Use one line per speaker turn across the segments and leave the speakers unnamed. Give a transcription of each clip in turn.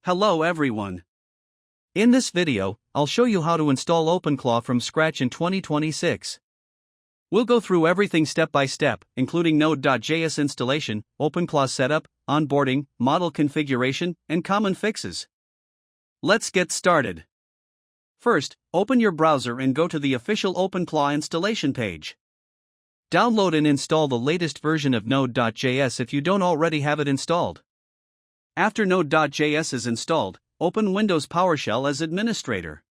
Hello everyone. In this video, I'll show you how to install OpenClaw from scratch in 2026. We'll go through everything step by step, including Node.js installation, OpenClaw setup, onboarding, model configuration, and common fixes. Let's get started. First, open your browser and go to the official OpenClaw installation page. Download and install the latest version of Node.js if you don't already have it installed. After Node.js is installed, open Windows PowerShell as administrator.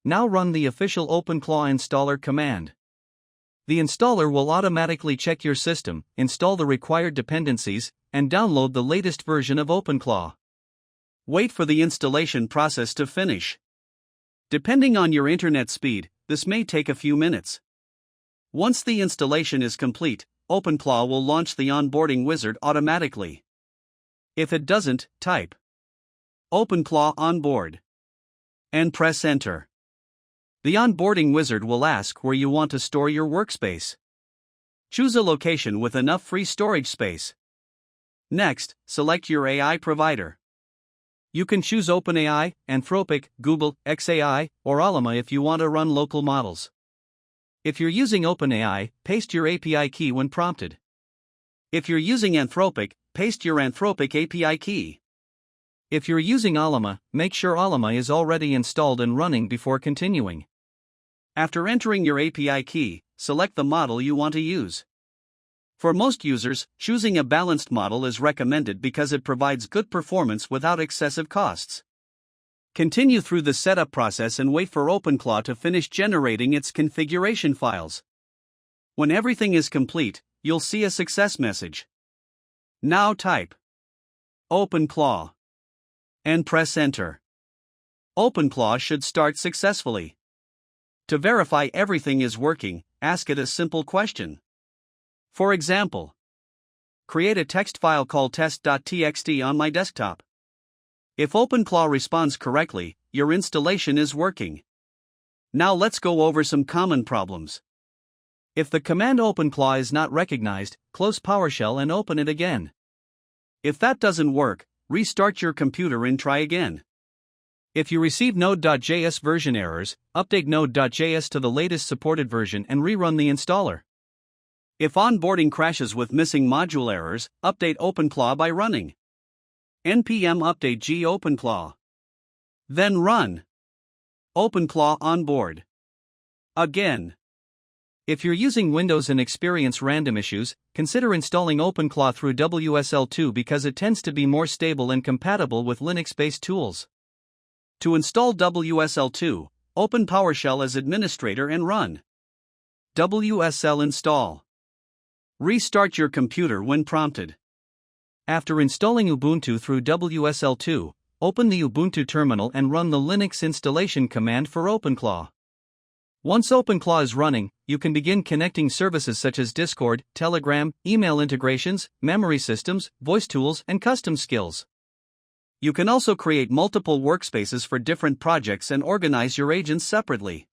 Now run the official OpenClaw installer command. The installer will automatically check your system, install the required dependencies, and download the latest version of OpenClaw. Wait for the installation process to finish. Depending on your internet speed, this may take a few minutes. Once the installation is complete, OpenClaw will launch the onboarding wizard automatically. If it doesn't, type OpenClaw onboard and press enter. The onboarding wizard will ask where you want to store your workspace. Choose a location with enough free storage space. Next, select your AI provider. You can choose OpenAI, Anthropic, Google, xAI, or Llama if you want to run local models. If you're using OpenAI, paste your API key when prompted. If you're using Anthropic, paste your Anthropic API key. If you're using Llama, make sure Llama is already installed and running before continuing. After entering your API key, select the model you want to use. For most users, choosing a balanced model is recommended because it provides good performance without excessive costs. Continue through the setup process and wait for OpenClaw to finish generating its configuration files. When everything is complete, you'll see a success message. Now type OpenClaw and press enter. OpenClaw should start successfully. To verify everything is working, ask it a simple question. For example, create a text file called test.txt on my desktop. If OpenClaw responds correctly, your installation is working. Now let's go over some common problems. If the command OpenClaw is not recognized, close PowerShell and open it again. If that doesn't work, restart your computer and try again. If you receive Node.js version errors, update Node.js to the latest supported version and rerun the installer. If onboarding crashes with missing module errors, update OpenClaw by running npm update g OpenClaw. Then run OpenClaw onboard again. If you're using Windows and experience random issues, consider installing OpenClaw through WSL2 because it tends to be more stable and compatible with Linux-based tools. To install WSL2, open PowerShell as administrator and run WSL install. Restart your computer when prompted. After installing Ubuntu through WSL2, open the Ubuntu terminal and run the Linux installation command for OpenClaw. Once OpenClaw is running, you can begin connecting services such as Discord, Telegram, email integrations, memory systems, voice tools, and custom skills. You can also create multiple workspaces for different projects and organize your agents separately.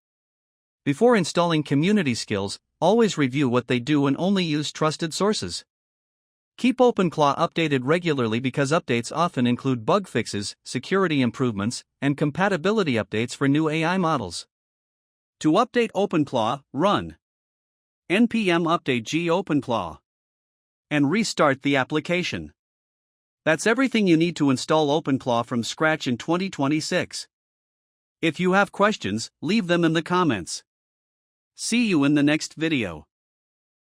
Before installing community skills, always review what they do and only use trusted sources. Keep OpenClaw updated regularly because updates often include bug fixes, security improvements, and compatibility updates for new AI models. To update OpenClaw, run npm update g OpenClaw and restart the application. That's everything you need to install OpenClaw from scratch in 2026. If you have questions, leave them in the comments. See you in the next video.